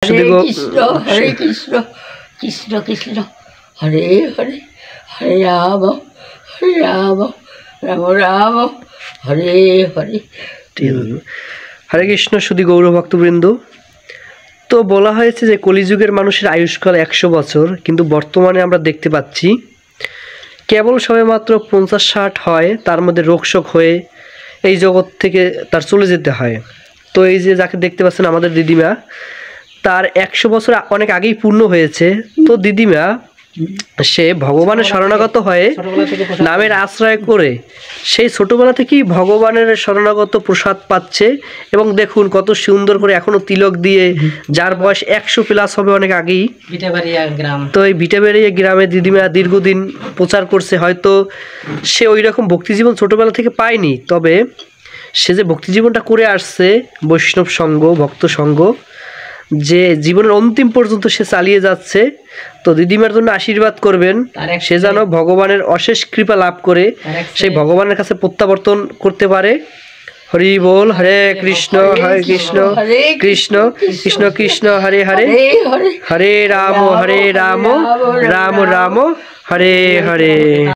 হরে কৃষ্ণ হরে কৃষ্ণ কৃষ্ণ কৃষ্ণ হরে হরে হরে রাম রাম রাম হরে হরে। হরে কৃষ্ণ শুধু গৌর ভক্তবৃন্দ। তো বলা হয়েছে যে কলিযুগের মানুষের আয়ুষ্কাল 100 বছর, কিন্তু বর্তমানে আমরা দেখতে পাচ্ছি কেবল সবে মাত্র 50-60 হয়, তার মধ্যে রোগশোক হয়ে এই জগৎ থেকে তার চলে যেতে হয়। তো এই যে যাকে দেখতে পাচ্ছেন আমাদের দিদিমা, তার 100 বছর অনেক আগেই পূর্ণ হয়েছে। তো দিদিমা সে ভগবানের শরণাগত হয়ে নামের আশ্রয় করে সেই ছোটবেলা থেকেই ভগবানের শরণাগত প্রসাদ পাচ্ছে। এবং দেখুন কত সুন্দর করে এখনো তিলক দিয়ে, যার বয়স 100+ হবে অনেক আগেই। তো এই ভিটাবেড়িয়া গ্রামে দিদিমা দীর্ঘদিন প্রচার করছে। হয়তো সে ওই রকম ভক্তিজীবন ছোটবেলা থেকে পায়নি, তবে সে যে ভক্তিজীবনটা করে আসছে, বৈষ্ণব সঙ্গ, ভক্ত সঙ্গ, যে জীবনের অন্তিম পর্যন্ত সে চালিয়ে যাচ্ছে। তো দিদিমার জন্য আশীর্বাদ করবেন, সে যেন ভগবানের অশেষ কৃপা লাভ করে সেই ভগবানের কাছে প্রত্যাবর্তন করতে পারে। হরি বল। হরে কৃষ্ণ কৃষ্ণ কৃষ্ণ কৃষ্ণ হরে হরে, হরে রাম রাম রাম হরে হরে।